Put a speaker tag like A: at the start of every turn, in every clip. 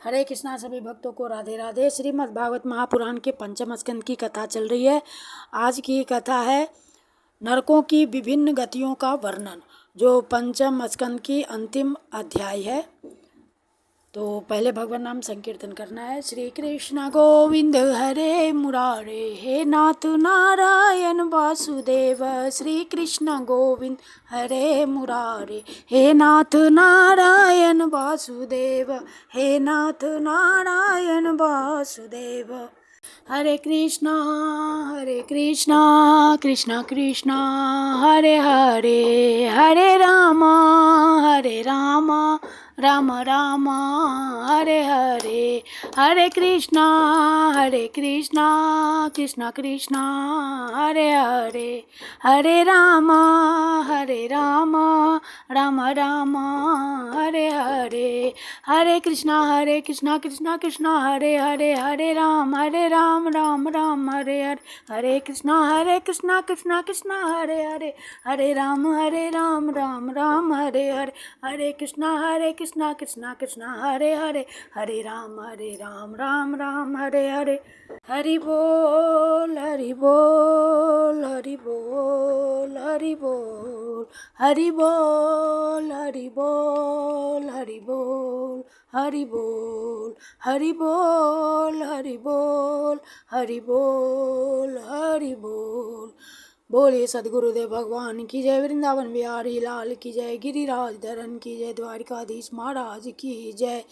A: हरे कृष्णा। सभी भक्तों को राधे राधे। श्रीमद् भागवत महापुराण के पंचम स्कंद की कथा चल रही है। आज की कथा है नरकों की विभिन्न गतियों का वर्णन, जो पंचम स्कंद की अंतिम अध्याय है। तो पहले भगवान नाम संकीर्तन करना है। श्री कृष्ण गोविंद हरे मुरारे, हे नाथ नारायण वासुदेव। श्री कृष्ण गोविंद हरे मुरारे, हे नाथ नारायण वासुदेव। हे नाथ नारायण वासुदेव। हरे कृष्णा कृष्णा कृष्णा हरे हरे, हरे रामा राम राम हरे हरे। हरे कृष्णा कृष्णा कृष्णा हरे हरे, हरे राम राम राम हरे हरे। हरे कृष्णा कृष्णा कृष्णा हरे हरे, हरे राम राम राम हरे हरे। हरे कृष्णा कृष्णा कृष्णा हरे हरे, हरे राम राम राम हरे हरे। हरे कृष्णा कृष्णा कृष्णा हरे हरे, हरे राम राम राम हरे हरे। हरि बोल हरि बोल हरि बोल हरि बोल हरि बोल हरि बोल हरि बोल हरि बोल हरि बोल हरि बोल हरि बोल हरि बोल। बोले सदगुरुदेव भगवान की जय, वृंदावन बिहारी लाल की जय, गिरिराज धरन की जय, द्वारिकाधीश महाराज की जय।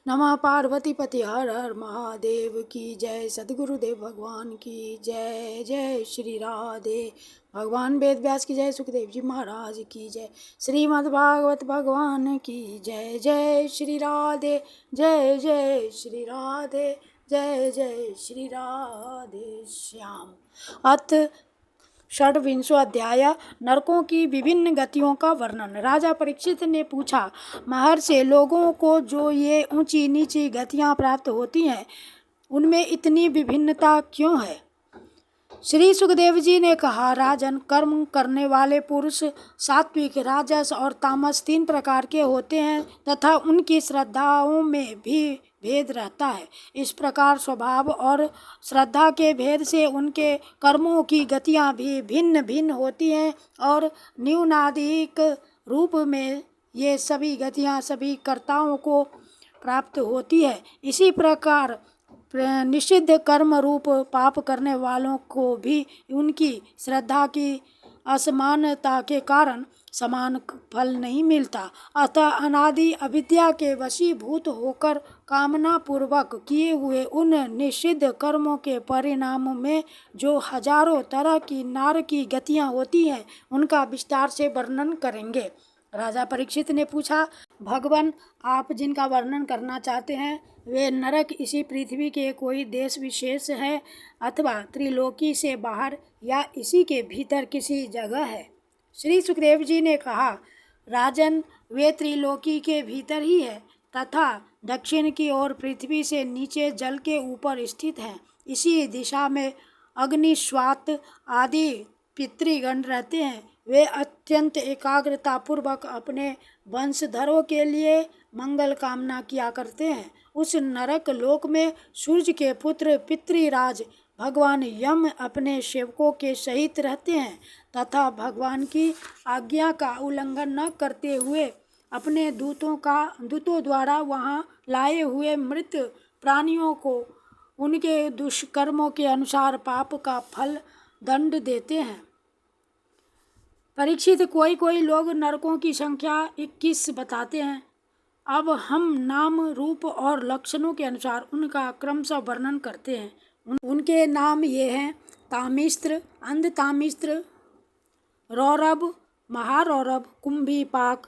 A: नमः पार्वती पति हर हर महादेव की जय, सदगुरुदेव भगवान की जय। जय श्री राधे। भगवान वेद व्यास की जय, सुखदेव जी महाराज की जय, श्रीमद् भागवत भगवान की जय। जय श्री राधे, जय जय श्री राधे, जय जय श्री राधे श्याम। अथ षड्विंशो अध्याय, नरकों की विभिन्न गतियों का वर्णन। राजा परीक्षित ने पूछा, महर्षि, लोगों को जो ये ऊंची नीची गतियां प्राप्त होती हैं, उनमें इतनी विभिन्नता क्यों है? श्री सुखदेव जी ने कहा, राजन, कर्म करने वाले पुरुष सात्विक, राजस और तामस 3 प्रकार के होते हैं तथा उनकी श्रद्धाओं में भी भेद रहता है। इस प्रकार स्वभाव और श्रद्धा के भेद से उनके कर्मों की गतियां भी भिन्न भिन्न होती हैं और न्यूनाधिक रूप में ये सभी गतियां सभी कर्ताओं को प्राप्त होती है। इसी प्रकार निषिद्ध कर्म रूप पाप करने वालों को भी उनकी श्रद्धा की असमानता के कारण समान फल नहीं मिलता। अतः अनादि अविद्या के वशीभूत होकर कामना पूर्वक किए हुए उन निषिद्ध कर्मों के परिणाम में जो हजारों तरह की नारकी गतियां होती हैं, उनका विस्तार से वर्णन करेंगे। राजा परीक्षित ने पूछा, भगवान, आप जिनका वर्णन करना चाहते हैं वे नरक इसी पृथ्वी के कोई देश विशेष है अथवा त्रिलोकी से बाहर या इसी के भीतर किसी जगह है? श्री सुखदेव जी ने कहा, राजन, वे त्रिलोकी के भीतर ही है तथा दक्षिण की ओर पृथ्वी से नीचे जल के ऊपर स्थित है। इसी दिशा में अग्नि, स्वात आदि पितृगण रहते हैं। वे अत्यंत एकाग्रता पूर्वक अपने वंशधरों के लिए मंगल कामना किया करते हैं। उस नरक लोक में सूर्य के पुत्र पितृराज भगवान यम अपने सेवकों के सहित रहते हैं तथा भगवान की आज्ञा का उल्लंघन न करते हुए अपने दूतों द्वारा वहां लाए हुए मृत प्राणियों को उनके दुष्कर्मों के अनुसार पाप का फल दंड देते हैं। परीक्षित, कोई लोग नरकों की संख्या 21 बताते हैं। अब हम नाम, रूप और लक्षणों के अनुसार उनका क्रमशः वर्णन करते हैं। उनके नाम ये हैं: तामिस्त्र, अंधतामिस्त्र, रौरव, महारौरव, कुंभीपाक,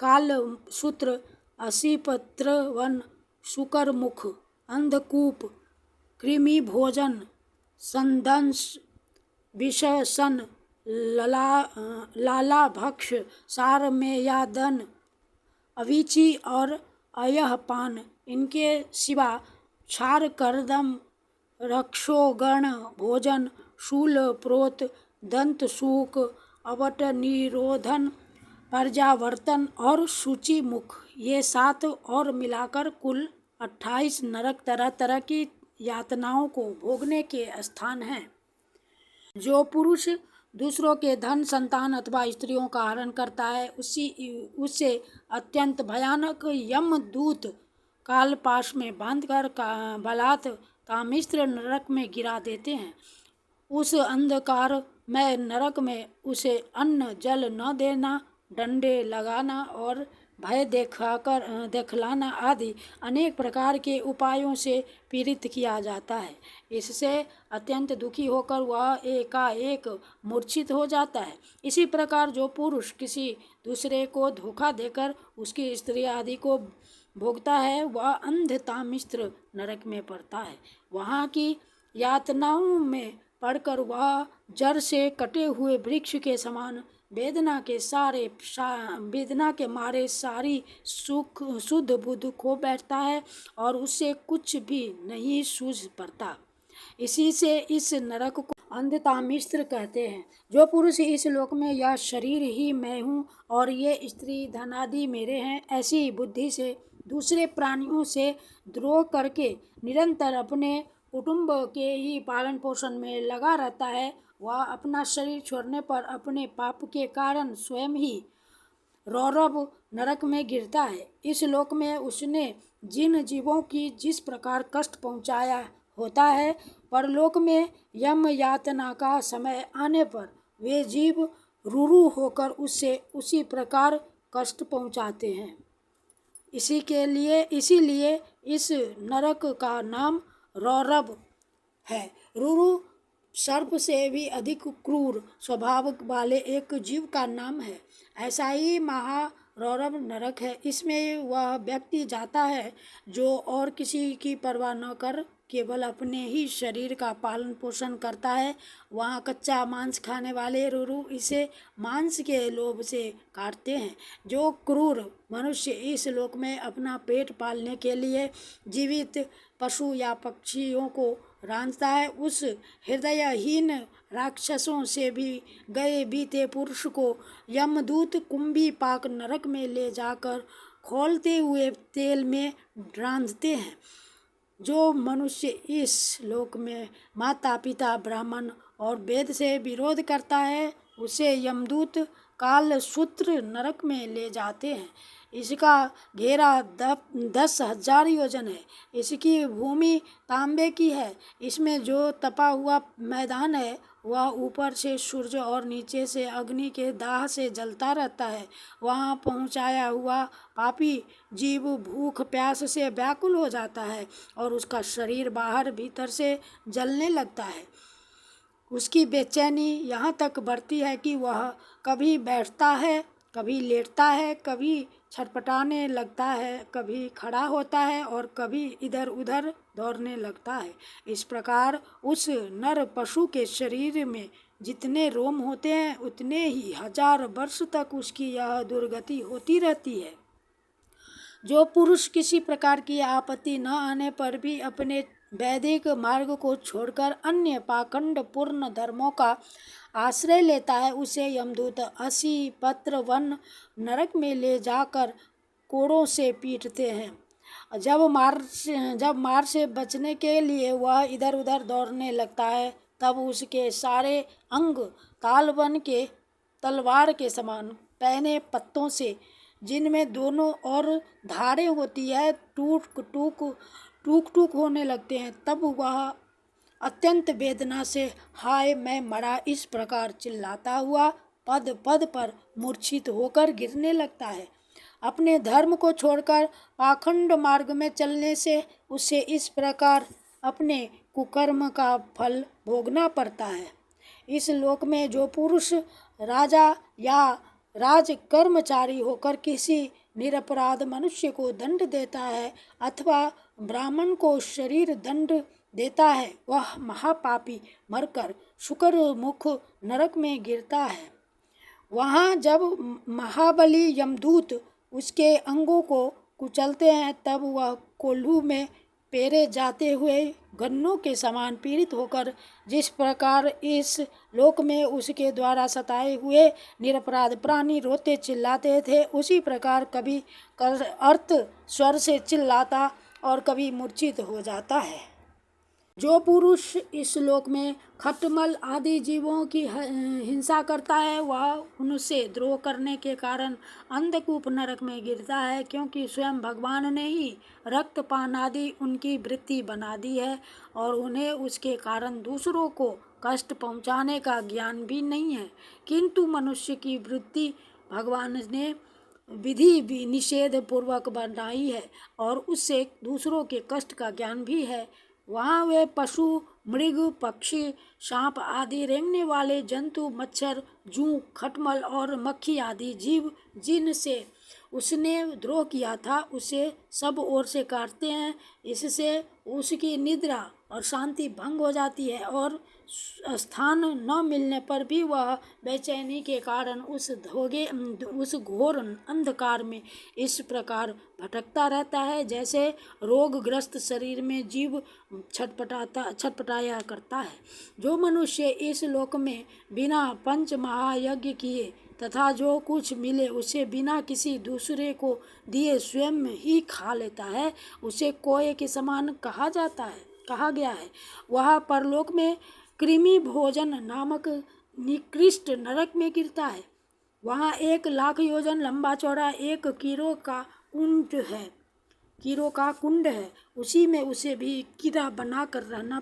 A: कालसूत्र, असीपत्रवन, शुकरमुख, अंधकूप, कृमिभोजन, संदंश, विषसन, लालाभक्ष, सारमेयादन, अविची और अयहपान। इनके सिवा क्षार, कर्दम, रक्षोगण भोजन, शूल प्रोत, दंत सूक, अवट निरोधन, प्रजावर्तन और सूची मुख, ये 7 और मिलाकर कुल 28 नरक तरह तरह की यातनाओं को भोगने के स्थान हैं। जो पुरुष दूसरों के धन, संतान अथवा स्त्रियों का हरण करता है उसे अत्यंत भयानक यमदूत कालपाश में बांधकर बलात् कामिश्र नरक में गिरा देते हैं। उस अंधकार में नरक में उसे अन्न जल न देना, डंडे लगाना और भय दिखलाना आदि अनेक प्रकार के उपायों से पीड़ित किया जाता है। इससे अत्यंत दुखी होकर वह एकाएक मूर्छित हो जाता है। इसी प्रकार जो पुरुष किसी दूसरे को धोखा देकर उसकी स्त्री आदि को भोगता है वह अंधतामिश्र नरक में पड़ता है। वहाँ की यातनाओं में पड़कर वह जड़ से कटे हुए वृक्ष के समान वेदना के मारे सारी शुद्ध बुद्ध खो बैठता है और उससे कुछ भी नहीं सूझ पड़ता। इसी से इस नरक को अंधतामिश्र कहते हैं। जो पुरुष इस लोक में यह शरीर ही मैं हूँ और ये स्त्री धन आदि मेरे हैं, ऐसी बुद्धि से दूसरे प्राणियों से द्रोह करके निरंतर अपने कुटुंब के ही पालन पोषण में लगा रहता है, वह अपना शरीर छोड़ने पर अपने पाप के कारण स्वयं ही रौरव नरक में गिरता है। इस लोक में उसने जिन जीवों की जिस प्रकार कष्ट पहुँचाया होता है, परलोक में यम यातना का समय आने पर वे जीव रूरू होकर उससे उसी प्रकार कष्ट पहुँचाते हैं। इसीलिए इस नरक का नाम रौरव है। रूरू सर्प से भी अधिक क्रूर स्वभाव वाले एक जीव का नाम है। ऐसा ही महारौरव नरक है। इसमें वह व्यक्ति जाता है जो और किसी की परवाह न कर केवल अपने ही शरीर का पालन पोषण करता है। वहाँ कच्चा मांस खाने वाले रूरू इसे मांस के लोभ से काटते हैं। जो क्रूर मनुष्य इस लोक में अपना पेट पालने के लिए जीवित पशु या पक्षियों को रांधता है, उस हृदयहीन राक्षसों से भी गए बीते पुरुष को यमदूत कुंभी पाक नरक में ले जाकर खौलते हुए तेल में रांधते हैं। जो मनुष्य इस लोक में माता पिता ब्राह्मण और वेद से विरोध करता है उसे यमदूत कालसूत्र नरक में ले जाते हैं। इसका घेरा 10,000 योजन है। इसकी भूमि तांबे की है। इसमें जो तपा हुआ मैदान है वह ऊपर से सूर्य और नीचे से अग्नि के दाह से जलता रहता है। वहाँ पहुँचाया हुआ पापी जीव भूख प्यास से व्याकुल हो जाता है और उसका शरीर बाहर भीतर से जलने लगता है। उसकी बेचैनी यहाँ तक बढ़ती है कि वह कभी बैठता है, कभी लेटता है, कभी छटपटाने लगता है, कभी खड़ा होता है और कभी इधर उधर दौड़ने लगता है। इस प्रकार उस नर पशु के शरीर में जितने रोम होते हैं उतने ही 1000 वर्ष तक उसकी यह दुर्गति होती रहती है। जो पुरुष किसी प्रकार की आपत्ति न आने पर भी अपने वैदिक मार्ग को छोड़कर अन्य पाखंड पूर्ण धर्मों का आश्रय लेता है उसे यमदूत 80 पत्र वन नरक में ले जाकर कोड़ों से पीटते हैं। जब मार से बचने के लिए वह इधर उधर दौड़ने लगता है तब उसके सारे अंग तालवन के तलवार के समान पहने पत्तों से, जिनमें दोनों ओर धारें होती है, टूक टूक होने लगते हैं। तब वह अत्यंत वेदना से हाय मैं मरा इस प्रकार चिल्लाता हुआ पद पद पर मूर्छित होकर गिरने लगता है। अपने धर्म को छोड़कर पाखंड मार्ग में चलने से उसे इस प्रकार अपने कुकर्म का फल भोगना पड़ता है। इस लोक में जो पुरुष राजा या राज कर्मचारी होकर किसी निरपराध मनुष्य को दंड देता है अथवा ब्राह्मण को शरीर दंड देता है वह महापापी मरकर शुकर मुख नरक में गिरता है। वहाँ जब महाबली यमदूत उसके अंगों को कुचलते हैं तब वह कोल्हू में पेरे जाते हुए गन्नों के समान पीड़ित होकर जिस प्रकार इस लोक में उसके द्वारा सताए हुए निरपराध प्राणी रोते चिल्लाते थे उसी प्रकार कभी अर्थ स्वर से चिल्लाता और कभी मूर्छित हो जाता है। जो पुरुष इस लोक में खटमल आदि जीवों की हिंसा करता है वह उनसे द्रोह करने के कारण अंधकूप नरक में गिरता है, क्योंकि स्वयं भगवान ने ही रक्तपान आदि उनकी वृत्ति बना दी है और उन्हें उसके कारण दूसरों को कष्ट पहुंचाने का ज्ञान भी नहीं है। किंतु मनुष्य की वृत्ति भगवान ने विधि निषेध पूर्वक बनाई है और उससे दूसरों के कष्ट का ज्ञान भी है। वहाँ वे पशु, मृग, पक्षी, सांप आदि रेंगने वाले जंतु, मच्छर, जूं, खटमल और मक्खी आदि जीव जिनसे उसने द्रोह किया था उसे सब ओर से काटते हैं। इससे उसकी निद्रा और शांति भंग हो जाती है और स्थान न मिलने पर भी वह बेचैनी के कारण उस घोर अंधकार में इस प्रकार भटकता रहता है जैसे रोगग्रस्त शरीर में जीव छटपटाया करता है। जो मनुष्य इस लोक में बिना पंच महायज्ञ किए तथा जो कुछ मिले उसे बिना किसी दूसरे को दिए स्वयं ही खा लेता है उसे कोय के समान कहा गया है। वह परलोक में कृमि भोजन नामक निकृष्ट नरक में गिरता है। वहाँ 1,00,000 योजन लंबा चौड़ा एक कीड़ों का कुंड है। उसी में उसे भी कीड़ा बनकर रहना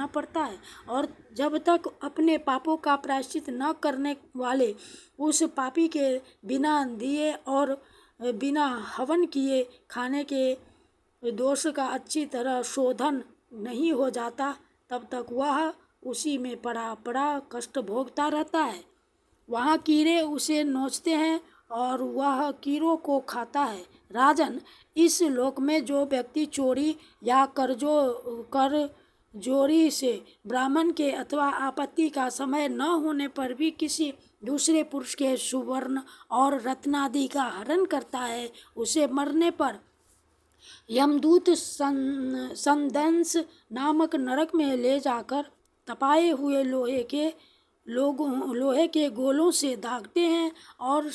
A: पड़ता है और जब तक अपने पापों का प्रायश्चित न करने वाले उस पापी के बिना दिए और बिना हवन किए खाने के दोष का अच्छी तरह शोधन नहीं हो जाता तब तक वह उसी में पड़ा कष्ट भोगता रहता है। वहाँ कीड़े उसे नोचते हैं और वह कीड़ों को खाता है। राजन, इस लोक में जो व्यक्ति चोरी या करजोरी से ब्राह्मण के अथवा आपत्ति का समय न होने पर भी किसी दूसरे पुरुष के सुवर्ण और रत्नादि का हरण करता है उसे मरने पर यमदूत संदंस नामक नरक में ले जाकर तपाए हुए लोहे के गोलों से दागते हैं और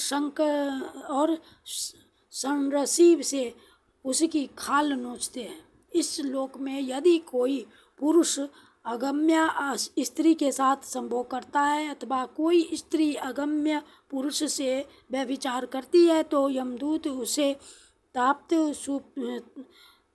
A: संरसी से उसकी खाल नोचते हैं। इस लोक में यदि कोई पुरुष अगम्य स्त्री के साथ संभोग करता है अथवा कोई स्त्री अगम्य पुरुष से व्यभिचार करती है तो यमदूत उसे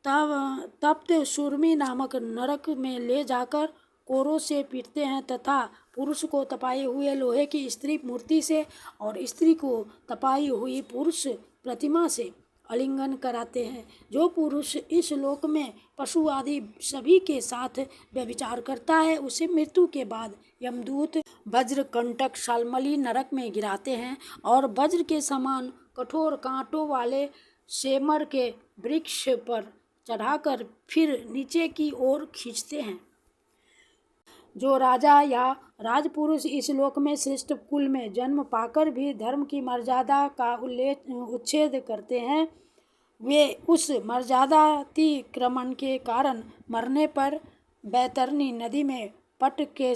A: तप्त सुरमी नामक नरक में ले जाकर कोरों से पीटते हैं तथा पुरुष को तपाई हुए लोहे की स्त्री मूर्ति से और स्त्री को तपाई हुई पुरुष प्रतिमा से आलिंगन कराते हैं। जो पुरुष इस लोक में पशु आदि सभी के साथ व्यभिचार करता है उसे मृत्यु के बाद यमदूत वज्र कंटक शाल्मली नरक में गिराते हैं और वज्र के समान कठोर कांटों वाले सेमर के वृक्ष पर चढ़ाकर फिर नीचे की ओर खींचते हैं। जो राजा या राजपुरुष इस लोक में श्रेष्ठ कुल में जन्म पाकर भी धर्म की मर्यादा का उच्छेद करते हैं वे उस मर्यादातिक्रमण के कारण मरने पर बैतरनी नदी में पट के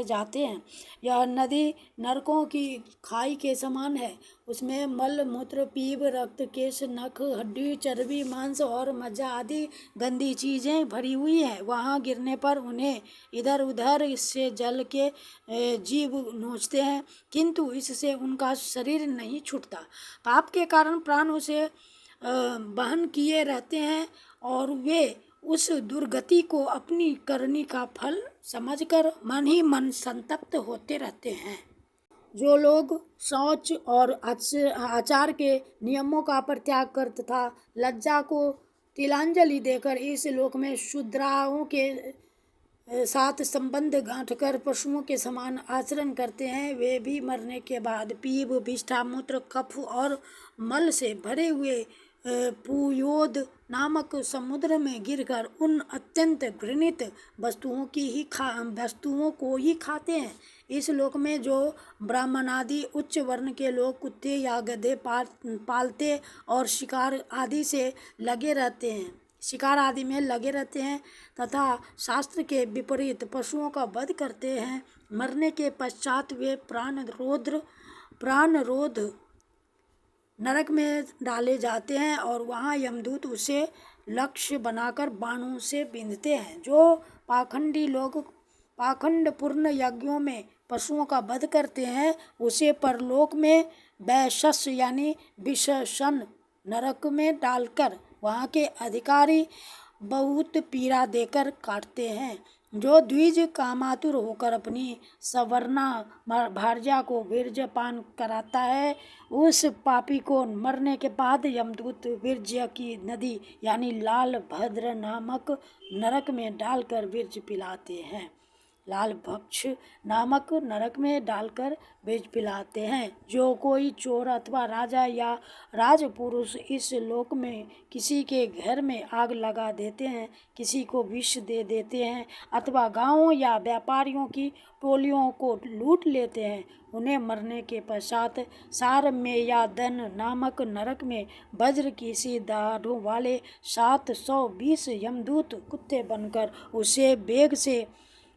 A: जाते हैं। यह नदी नरकों की खाई के समान है। उसमें मल मूत्र पीप रक्त केश नख हड्डी चर्बी मांस और मज्जा आदि गंदी चीज़ें भरी हुई है। वहाँ गिरने पर उन्हें इधर उधर से जल के जीव नोचते हैं किंतु इससे उनका शरीर नहीं छूटता। पाप के कारण प्राण उसे बहन किए रहते हैं और वे उस दुर्गति को अपनी करनी का फल समझकर मन ही मन संतप्त होते रहते हैं। जो लोग शौच और आचार के नियमों का परित्याग कर तथा लज्जा को तिलांजलि देकर इस लोक में शूद्राओं के साथ संबंध गांठकर पशुओं के समान आचरण करते हैं वे भी मरने के बाद पीप विष्ठा मूत्र कफ और मल से भरे हुए पुयोद नामक समुद्र में गिरकर उन अत्यंत घृणित वस्तुओं को ही खाते हैं। इस लोक में जो ब्राह्मण आदि उच्च वर्ण के लोग कुत्ते या गधे पालते और शिकार आदि में लगे रहते हैं तथा शास्त्र के विपरीत पशुओं का वध करते हैं मरने के पश्चात वे प्राणरोध नरक में डाले जाते हैं और वहाँ यमदूत उसे लक्ष्य बनाकर बाणों से बींधते हैं। जो पाखंडी लोग पाखंड पूर्ण यज्ञों में पशुओं का वध करते हैं उसे परलोक में वैशस यानी विषसन नरक में डालकर वहाँ के अधिकारी बहुत पीड़ा देकर काटते हैं। जो द्विज कामातुर होकर अपनी सवर्णा भार्या को वीर्यपान कराता है उस पापी को मरने के बाद यमदूत वीर्य की नदी यानी लाल भद्र नामक नरक में डालकर वीर्य पिलाते हैं। लाल भक्ष नामक नरक में डालकर बीज पिलाते हैं। जो कोई चोर अथवा राजा या राजपुरुष इस लोक में किसी के घर में आग लगा देते हैं, किसी को विष दे देते हैं अथवा गांवों या व्यापारियों की टोलियों को लूट लेते हैं, उन्हें मरने के पश्चात सार में या दन नामक नरक में वज्र की सी दाढ़ों वाले 720 यमदूत कुत्ते बनकर उसे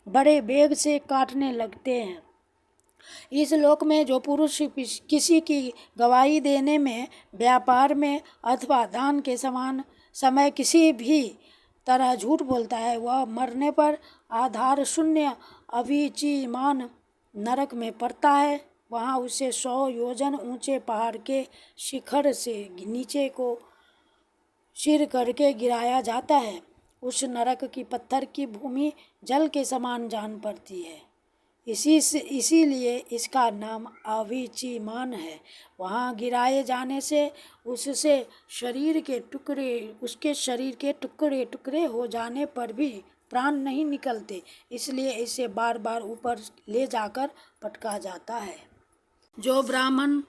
A: बड़े वेग से काटने लगते हैं। इस लोक में जो पुरुष किसी की गवाही देने में, व्यापार में अथवा दान के समान समय किसी भी तरह झूठ बोलता है वह मरने पर आधार शून्य अविचीमान नरक में पड़ता है। वहाँ उसे 100 योजन ऊंचे पहाड़ के शिखर से नीचे को सिर करके गिराया जाता है। उस नरक की पत्थर की भूमि जल के समान जान पड़ती है, इसीलिए इसका नाम अविचीमान है। वहाँ गिराए जाने से उसके शरीर के टुकड़े टुकड़े हो जाने पर भी प्राण नहीं निकलते, इसलिए इसे बार बार ऊपर ले जाकर पटका जाता है। जो ब्राह्मण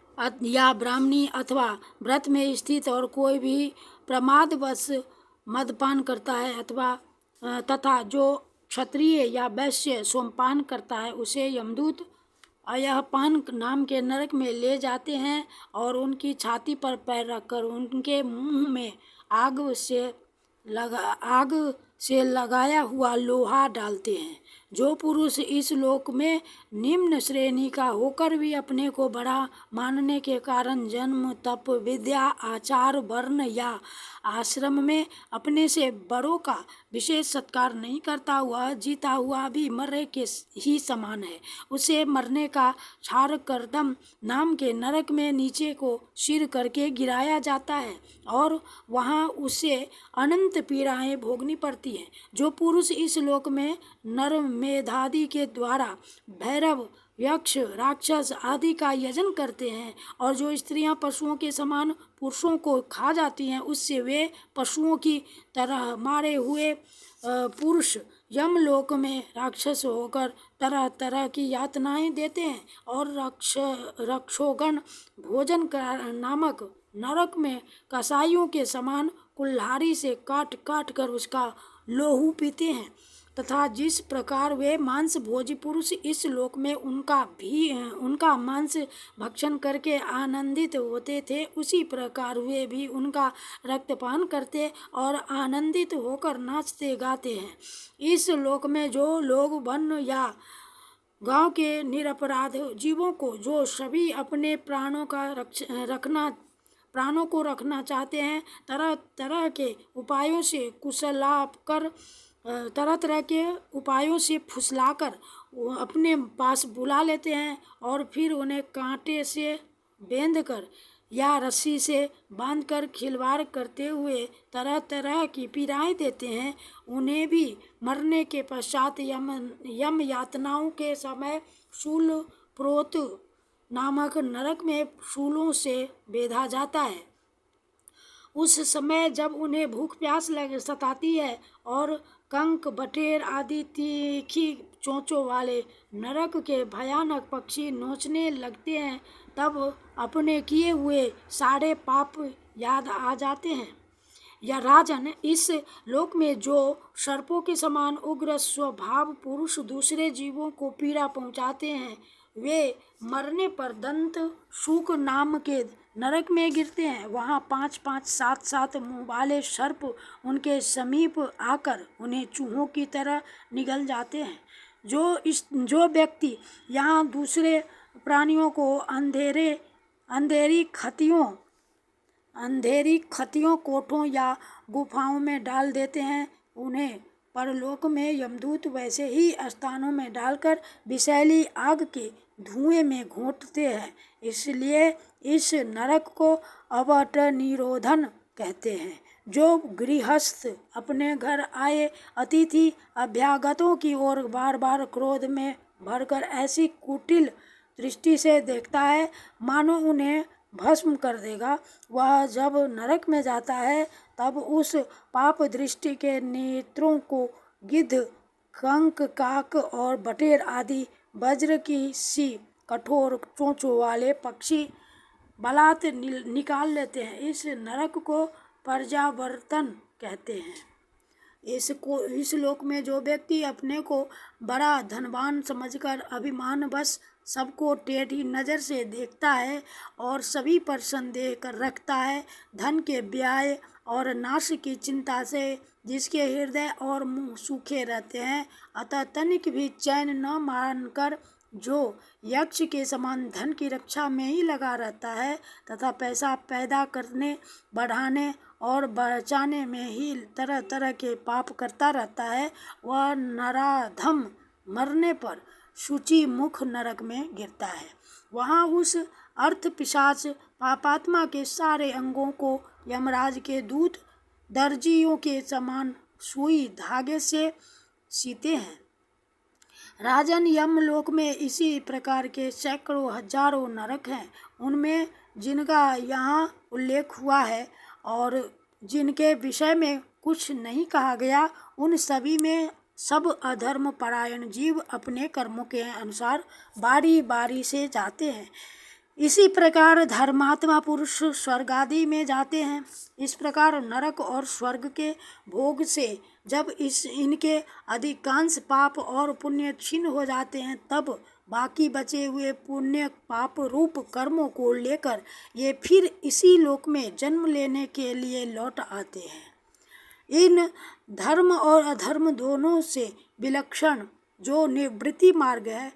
A: या ब्राह्मणी अथवा व्रत में स्थित और कोई भी प्रमादवश मदपान करता है तथा जो क्षत्रिय या वैश्य सोमपान करता है उसे यमदूत अयहपान नाम के नरक में ले जाते हैं और उनकी छाती पर पैर रखकर उनके मुंह में आग से लगाया हुआ लोहा डालते हैं। जो पुरुष इस लोक में निम्न श्रेणी का होकर भी अपने को बड़ा मानने के कारण जन्म तप विद्या आचार वर्ण या आश्रम में अपने से बड़ों का विशेष सत्कार नहीं करता, वह जीता हुआ भी मरे के ही समान है। उसे मरने का क्षारकर्दम नाम के नरक में नीचे को सिर करके गिराया जाता है और वहाँ उसे अनंत पीड़ाएं भोगनी पड़ती हैं। जो पुरुष इस लोक में नर मेधादि के द्वारा भैरव यक्ष राक्षस आदि का यजन करते हैं और जो स्त्रियां पशुओं के समान पुरुषों को खा जाती हैं, उससे वे पशुओं की तरह मारे हुए पुरुष यमलोक में राक्षस होकर तरह तरह की यातनाएं देते हैं और रक्षोगण भोजन नामक नरक में कसाईयों के समान कुल्हाड़ी से काट काट कर उसका लोहू पीते हैं तथा जिस प्रकार वे मांस भोजी पुरुष इस लोक में उनका मांस भक्षण करके आनंदित होते थे, उसी प्रकार वे भी उनका रक्तपान करते और आनंदित होकर नाचते गाते हैं। इस लोक में जो लोग वन या गांव के निरपराध जीवों को जो सभी अपने प्राणों को रखना चाहते हैं, तरह तरह के उपायों से फुसलाकर अपने पास बुला लेते हैं और फिर उन्हें कांटे से बेंधकर या रस्सी से बांधकर खिलवाड़ करते हुए तरह तरह की पीड़ाएं देते हैं। उन्हें भी मरने के पश्चात यम यातनाओं के समय शूल प्रोत नामक नरक में शूलों से बेधा जाता है। उस समय जब उन्हें भूख प्यास सताती है और कंक बटेर आदि तीखी चोंचों वाले नरक के भयानक पक्षी नोचने लगते हैं, तब अपने किए हुए सारे पाप याद आ जाते हैं। या राजन, इस लोक में जो सर्पों के समान उग्र स्वभाव पुरुष दूसरे जीवों को पीड़ा पहुंचाते हैं, वे मरने पर दंत शूक नाम के नरक में गिरते हैं। वहाँ 5-5 7-7 मुंह वाले सर्प उनके समीप आकर उन्हें चूहों की तरह निगल जाते हैं। जो व्यक्ति यहाँ दूसरे प्राणियों को अंधेरी खतियों अंधेरी खतियों, कोठों या गुफाओं में डाल देते हैं। उन्हें परलोक में यमदूत वैसे ही स्थानों में डालकर विषैली आग के धुएं में घोंटते हैं। इसलिए इस नरक को अवटनिरोधन कहते हैं। जो गृहस्थ अपने घर आए अतिथि अभ्यागतों की ओर बार बार क्रोध में भरकर ऐसी कुटिल दृष्टि से देखता है मानो उन्हें भस्म कर देगा, वह जब नरक में जाता है तब उस पाप दृष्टि के नेत्रों को गिद्ध, कंक, काक और बटेर आदि वज्र की सी कठोर चोंचों वाले पक्षी बलात् निकाल लेते हैं। इस नरक को पर्यावर्तन कहते हैं। इस लोक में जो व्यक्ति अपने को बड़ा धनवान समझकर अभिमानवश सबको टेढ़ी नज़र से देखता है और सभी पर संदेह कर रखता है, धन के व्यय और नाश की चिंता से जिसके हृदय और मुंह सूखे रहते हैं, अतः तनिक भी चैन न मानकर जो यक्ष के समान धन की रक्षा में ही लगा रहता है तथा पैसा पैदा करने, बढ़ाने और बचाने में ही तरह तरह के पाप करता रहता है, वह नराधम मरने पर शुचि मुख नरक में गिरता है। वहाँ उस अर्थ पिशाच पापात्मा के सारे अंगों को यमराज के दूत दर्जियों के समान सुई धागे से सीते हैं। राजन, यमलोक में इसी प्रकार के सैकड़ों हजारों नरक हैं। उनमें जिनका यहाँ उल्लेख हुआ है और जिनके विषय में कुछ नहीं कहा गया, उन सभी में सब अधर्म परायण जीव अपने कर्मों के अनुसार बारी बारी से जाते हैं। इसी प्रकार धर्मात्मा पुरुष स्वर्ग आदि में जाते हैं। इस प्रकार नरक और स्वर्ग के भोग से जब इनके अधिकांश पाप और पुण्य क्षीण हो जाते हैं, तब बाकी बचे हुए पुण्य पाप रूप कर्मों को लेकर ये फिर इसी लोक में जन्म लेने के लिए लौट आते हैं। इन धर्म और अधर्म दोनों से विलक्षण जो निवृत्ति मार्ग है,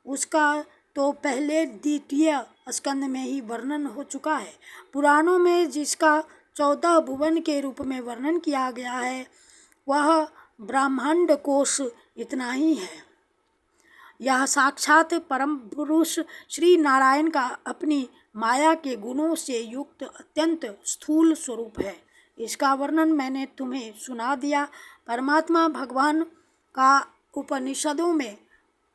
A: उसका तो पहले द्वितीय स्कंद में ही वर्णन हो चुका है। पुराणों में जिसका 14 भुवन के रूप में वर्णन किया गया है, वह ब्रह्मांड कोश इतना ही है। यह साक्षात परम पुरुष श्री नारायण का अपनी माया के गुणों से युक्त अत्यंत स्थूल स्वरूप है। इसका वर्णन मैंने तुम्हें सुना दिया। परमात्मा भगवान का उपनिषदों में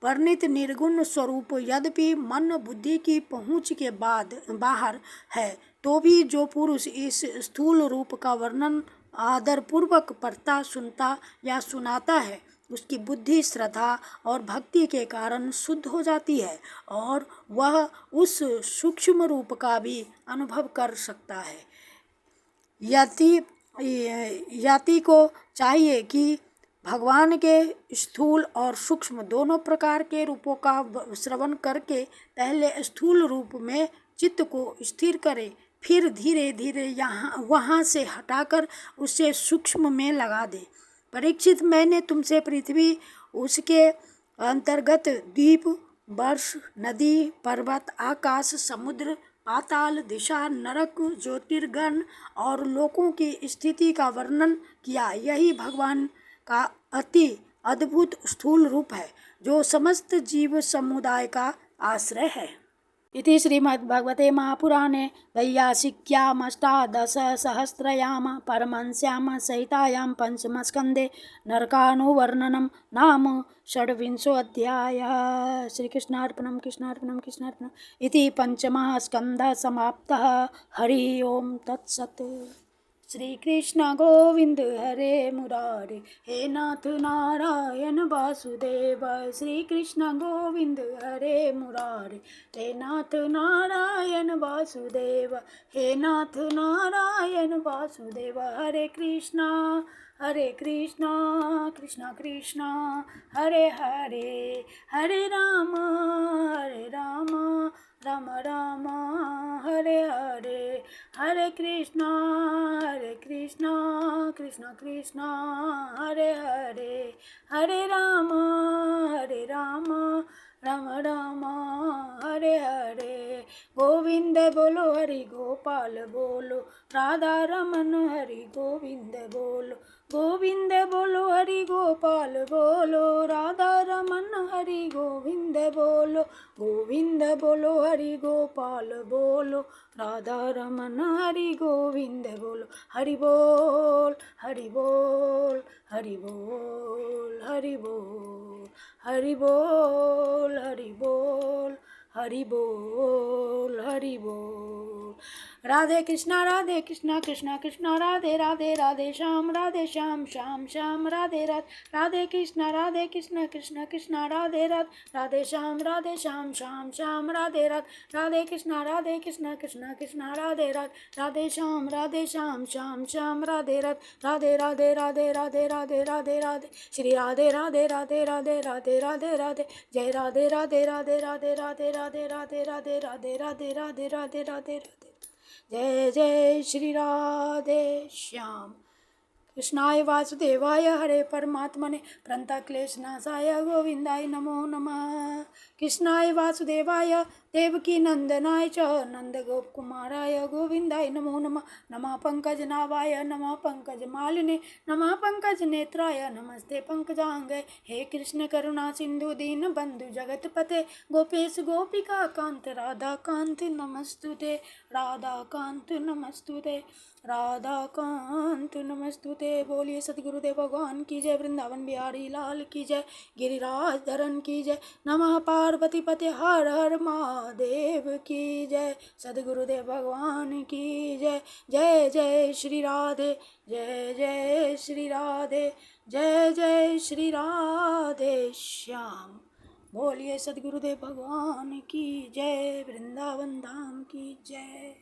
A: वर्णित निर्गुण स्वरूप यद्यपि मन बुद्धि की पहुँच के बाद बाहर है, तो भी जो पुरुष इस स्थूल रूप का वर्णन आदरपूर्वक पढ़ता, सुनता या सुनाता है, उसकी बुद्धि श्रद्धा और भक्ति के कारण शुद्ध हो जाती है और वह उस सूक्ष्म रूप का भी अनुभव कर सकता है। यति को चाहिए कि भगवान के स्थूल और सूक्ष्म दोनों प्रकार के रूपों का श्रवण करके पहले स्थूल रूप में चित्त को स्थिर करे, फिर धीरे धीरे वहाँ से हटाकर उसे सूक्ष्म में लगा दे। परीक्षित, मैंने तुमसे पृथ्वी, उसके अंतर्गत द्वीप, वर्ष, नदी, पर्वत, आकाश, समुद्र, पाताल, दिशा, नरक, ज्योतिर्गण और लोकों की स्थिति का वर्णन किया। यही भगवान का अति अद्भुत स्थूल रूप है जो समस्त जीव समुदाय का आश्रय है। इति श्रीमद्भगवते महापुराणे वैयासिक्यामष्टादशसहस्रयां परमहंस्यां संहितायां पंचमस्कन्धे नरकानुवर्णनं नाम षड्विंशोऽध्यायः। श्रीकृष्णार्पणं कृष्णार्पणं कृष्णार्पणम् इति पंचमः स्कन्धः समाप्तः। हरि ओम तत्सत्। श्री कृष्ण गोविंद हरे मुरारे, हे नाथ नारायण वासुदेव। श्री कृष्ण गोविंद हरे मुरारे, हे नाथ नारायण वासुदेव, हे नाथ नारायण वासुदेव। हरे कृष्णा कृष्णा कृष्णा हरे हरे, हरे राम राम राम हरे हरे, हरे कृष्णा कृष्णा कृष्णा हरे हरे, हरे राम राम राम हरे हरे। गोविंद बोलो हरि गोपाल बोलो, राधा रमन हरि गोविंद बोलो, गोविंद बोलो हरि गोपाल बोलो, राधा रमन हरि गोविंद बोलो, गोविंद बोलो हरि गोपाल बोलो, राधा रमन हरि गोविंद बोलो। हरि बोल हरि बोल हरि बोल हरि बोल हरि बोल हरि बोल हरि बोल हरि बोल। राधे कृष्णा कृष्णा कृष्णा राधे राधे, राधे श्याम श्याम श्याम राधे राधे, राधे कृष्णा कृष्णा कृष्णा राधे राधे, राधे श्याम श्याम श्याम राधे राधे, राधे कृष्णा कृष्णा कृष्णा राधे राधे, राधे श्याम श्याम श्याम राधे राधे, राधे राधे राधे राधे राधे राधे, श्री राधे राधे राधे राधे राधे राधे राधे, जय राधे राधे राधे राधे राधे राधे राधे राधे राधे राधे राधे राधे राधे, जय जय श्री राधे श्याम। कृष्णाय वासुदेवाय हरे परमात्मने प्रणतक्लेशनाशाय गोविंदाय नमो नमः। कृष्णाय वासुदेवाय देवकी नंदनाय च नंदगोपकुमाराय गोविंदाय नमो नमः। नमः पंकजनाभाय नमः पंकजमालिने नमः पंकजनेत्राय नमस्ते पंकजांगे। हे कृष्ण करुणा सिंधु दीन बंधु जगतपते गोपेश गोपिका कांत राधा कांत नमस्तुते, राधा कांत नमस्तुते, राधा कांत नमस्तुते। बोलिए सतगुरुदेव भगवान की जय, वृंदावन बिहारी लाल की जय, गिरिराज धरन की जय, नमः पार्वती पते हर हर महादेव की जय, सदगुरुदेव भगवान की जय। जय जय श्री राधे, जय जय श्री राधे, जय जय श्री राधे श्याम। बोलिए सदगुरुदेव भगवान की जय, वृंदावन धाम की जय।